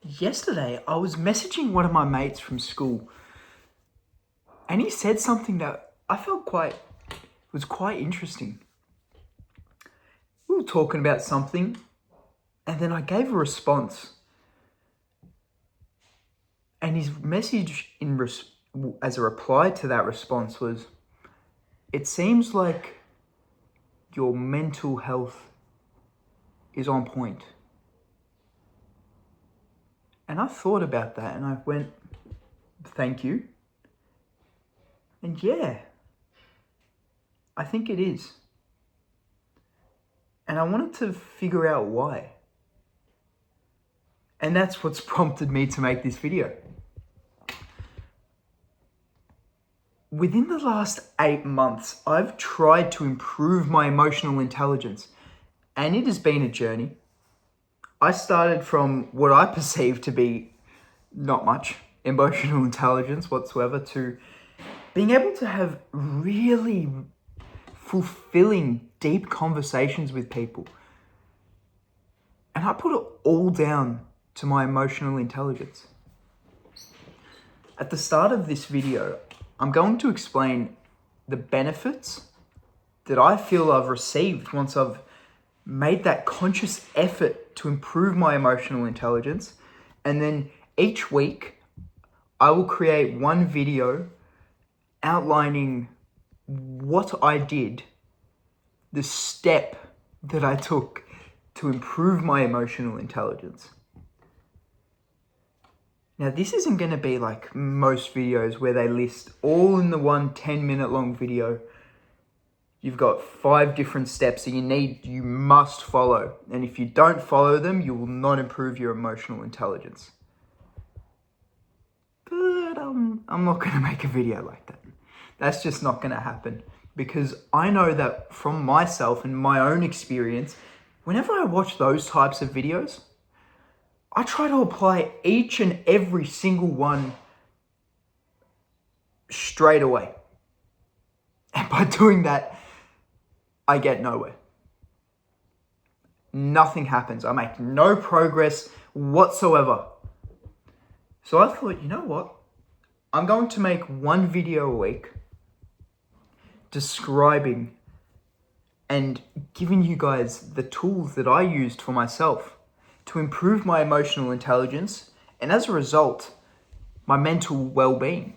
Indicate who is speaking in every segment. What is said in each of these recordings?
Speaker 1: yesterday I was messaging one of my mates from school and he said something that I felt was quite interesting. We were talking about something and then I gave a response. And his message as a reply to that response was, "It seems like your mental health is on point." And I thought about that and I went, thank you. And yeah, I think it is. And I wanted to figure out why. And that's what's prompted me to make this video. Within the last 8 months, I've tried to improve my emotional intelligence, and it has been a journey. I started from what I perceived to be not much emotional intelligence whatsoever to being able to have really fulfilling, deep conversations with people. And I put it all down to my emotional intelligence. At the start of this video, I'm going to explain the benefits that I feel I've received once I've made that conscious effort to improve my emotional intelligence. And then each week, I will create one video outlining what I did, the step that I took to improve my emotional intelligence. Now, this isn't going to be like most videos where they list all in the one 10-minute long video. You've got 5 different steps that you must follow. And if you don't follow them, you will not improve your emotional intelligence. But I'm not going to make a video like that. That's just not going to happen. Because I know that from myself and my own experience, whenever I watch those types of videos, I try to apply each and every single one straight away. And by doing that, I get nowhere. Nothing happens. I make no progress whatsoever. So I thought, you know what? I'm going to make one video a week describing and giving you guys the tools that I used for myself to improve my emotional intelligence, and as a result, my mental well-being.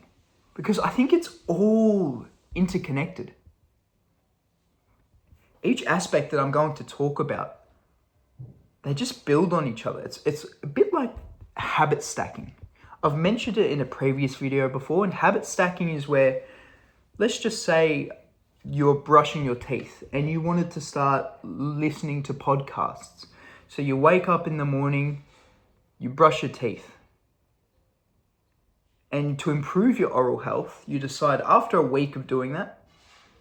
Speaker 1: Because I think it's all interconnected. Each aspect that I'm going to talk about, they just build on each other. It's a bit like habit stacking. I've mentioned it in a previous video before, and habit stacking is where, let's just say you're brushing your teeth and you wanted to start listening to podcasts. So you wake up in the morning, you brush your teeth. And to improve your oral health, you decide after a week of doing that,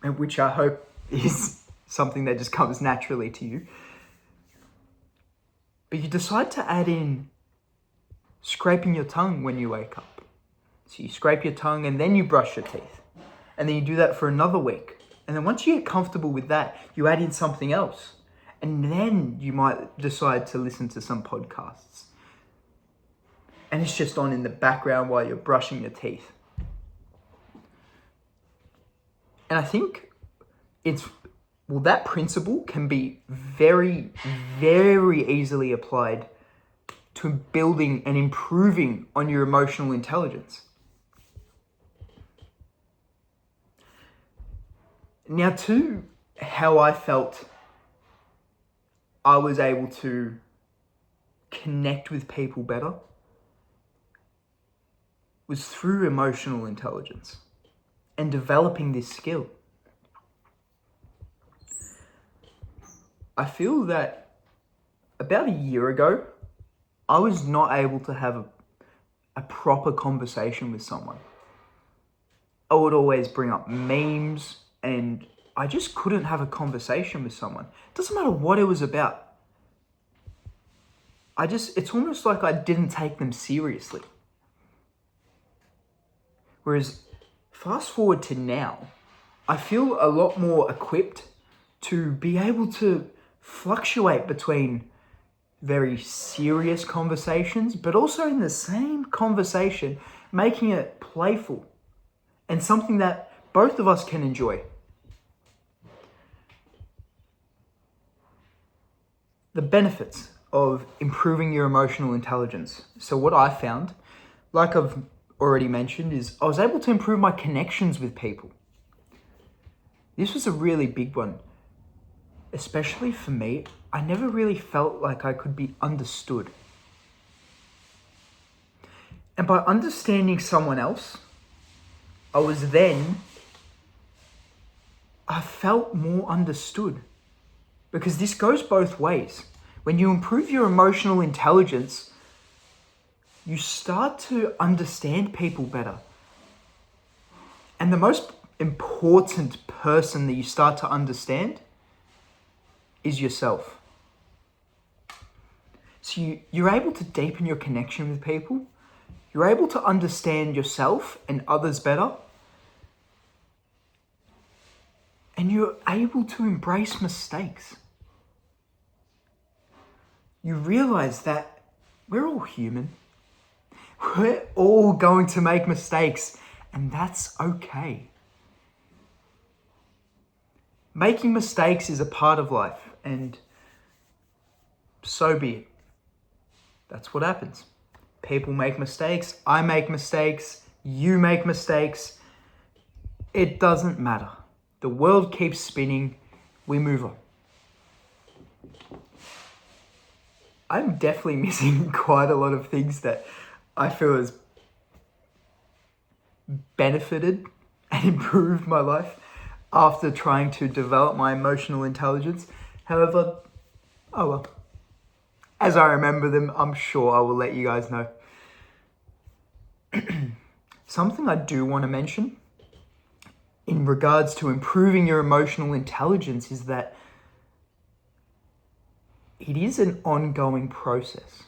Speaker 1: and which I hope is something that just comes naturally to you, but you decide to add in scraping your tongue when you wake up. So you scrape your tongue and then you brush your teeth. And then you do that for another week. And then once you get comfortable with that, you add in something else. And then you might decide to listen to some podcasts. And it's just on in the background while you're brushing your teeth. And I think that principle can be very, very easily applied to building and improving on your emotional intelligence. Now, to how I felt I was able to connect with people better was through emotional intelligence and developing this skill. I feel that about a year ago, I was not able to have a proper conversation with someone. I would always bring up memes and I just couldn't have a conversation with someone. It doesn't matter what it was about. It's almost like I didn't take them seriously. Whereas fast forward to now, I feel a lot more equipped to be able to fluctuate between very serious conversations, but also in the same conversation, making it playful and something that both of us can enjoy. The benefits of improving your emotional intelligence. So what I found, like I've already mentioned, is I was able to improve my connections with people. This was a really big one. Especially for me, I never really felt like I could be understood. And by understanding someone else, I felt more understood. Because this goes both ways. When you improve your emotional intelligence, you start to understand people better. And the most important person that you start to understand is yourself. So you're able to deepen your connection with people. You're able to understand yourself and others better. And you're able to embrace mistakes. You realize that we're all human. We're all going to make mistakes, and that's okay. Making mistakes is a part of life, and so be it. That's what happens. People make mistakes, I make mistakes, you make mistakes. It doesn't matter. The world keeps spinning, we move on. I'm definitely missing quite a lot of things that I feel has benefited and improved my life after trying to develop my emotional intelligence. However, oh well. As I remember them, I'm sure I will let you guys know. Something I do want to mention in regards to improving your emotional intelligence is that it is an ongoing process.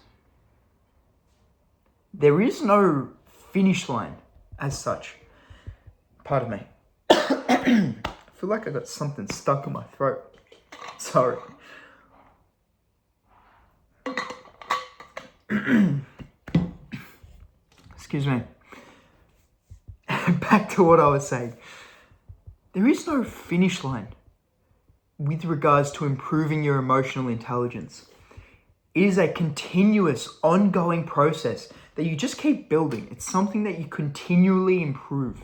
Speaker 1: There is no finish line as such. Pardon me. I feel like I got something stuck in my throat. Sorry. Excuse me. Back to what I was saying. There is no finish line with regards to improving your emotional intelligence. It is a continuous, ongoing process that you just keep building. It's something that you continually improve.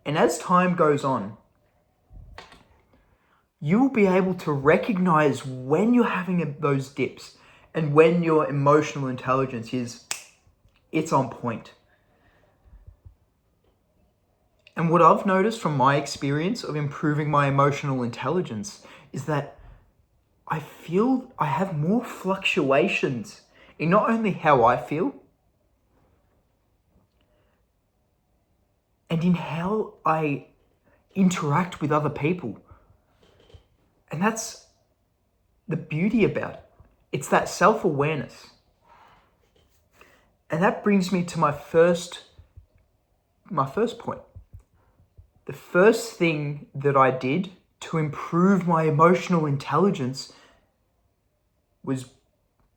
Speaker 1: And as time goes on, you will be able to recognize when you're having those dips and when your emotional intelligence it's on point. And what I've noticed from my experience of improving my emotional intelligence is that I feel I have more fluctuations in not only how I feel, and in how I interact with other people. And that's the beauty about it. It's that self-awareness. And that brings me to my first point. The first thing that I did to improve my emotional intelligence was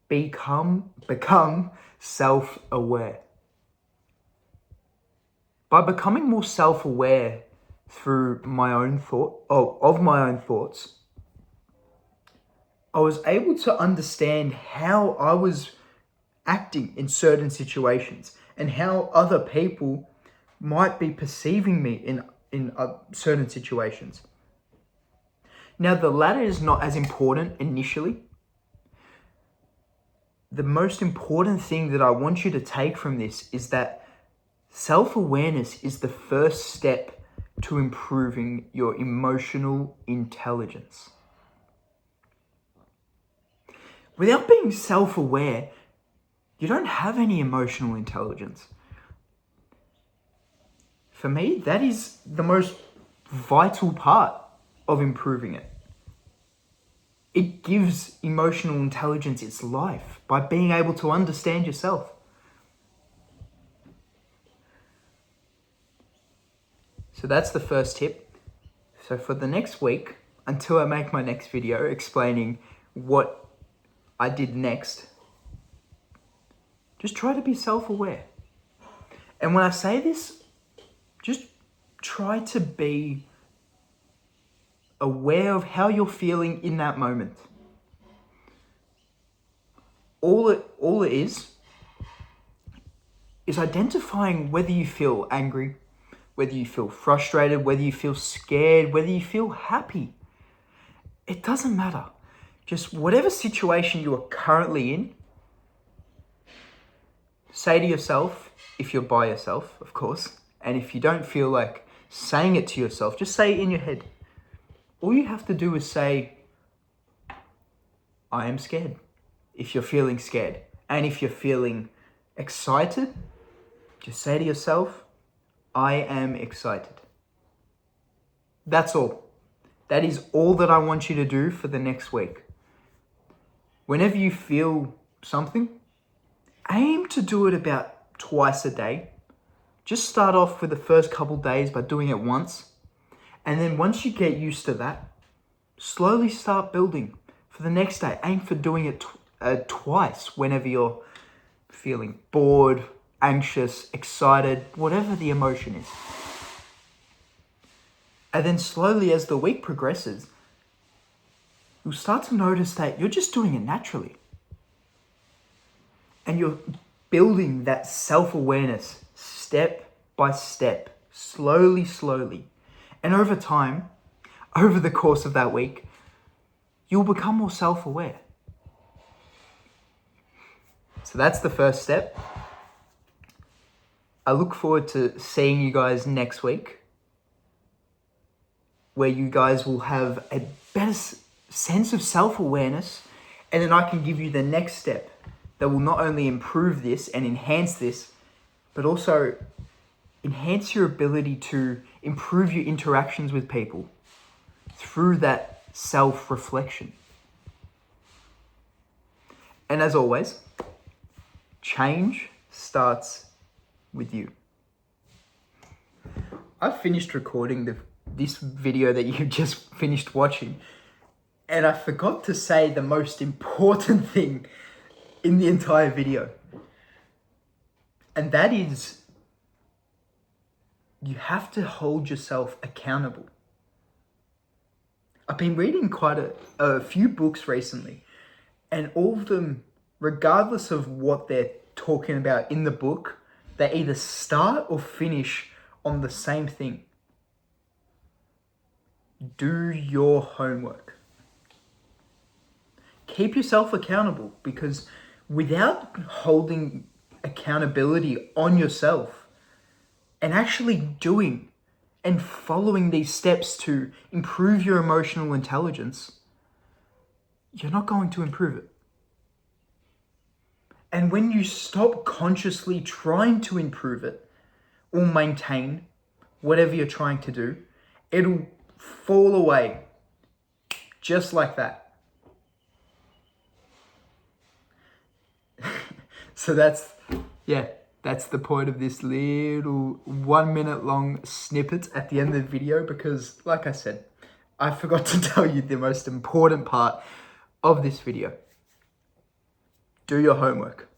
Speaker 1: become self-aware. By becoming more self-aware through of my own thoughts, I was able to understand how I was acting in certain situations and how other people might be perceiving me in certain situations. Now, the latter is not as important initially. The most important thing that I want you to take from this is that self-awareness is the first step to improving your emotional intelligence. Without being self-aware, you don't have any emotional intelligence. For me, that is the most vital part of improving it. It gives emotional intelligence its life by being able to understand yourself. So that's the first tip. So for the next week, until I make my next video explaining what I did next just try to be self-aware. And when I say this, just try to be aware of how you're feeling in that moment. All it is identifying whether you feel angry, whether you feel frustrated, whether you feel scared, whether you feel happy. It doesn't matter. Just whatever situation you are currently in, say to yourself, if you're by yourself, of course, and if you don't feel like saying it to yourself, just say it in your head. All you have to do is say, I am scared, if you're feeling scared. And if you're feeling excited, just say to yourself, I am excited. That's all. That is all that I want you to do for the next week. Whenever you feel something, aim to do it about twice a day. Just start off with the first couple days by doing it once. And then once you get used to that, slowly start building. For the next day, aim for doing it twice whenever you're feeling bored, anxious, excited, whatever the emotion is. And then slowly as the week progresses, you'll start to notice that you're just doing it naturally. And you're building that self-awareness step by step, slowly. And over time, over the course of that week, you'll become more self-aware. So that's the first step. I look forward to seeing you guys next week, where you guys will have a better sense of self-awareness, and then I can give you the next step that will not only improve this and enhance this, but also enhance your ability to improve your interactions with people through that self-reflection. And as always, change starts with you. I've finished recording this video that you just finished watching, and I forgot to say the most important thing in the entire video. And that is, you have to hold yourself accountable. I've been reading quite a few books recently, and all of them, regardless of what they're talking about in the book, they either start or finish on the same thing. Do your homework. Keep yourself accountable, because without holding accountability on yourself and actually doing and following these steps to improve your emotional intelligence, you're not going to improve it. And when you stop consciously trying to improve it or maintain whatever you're trying to do, it'll fall away just like that. So that's the point of this little 1 minute long snippet at the end of the video, because like I said, I forgot to tell you the most important part of this video. Do your homework.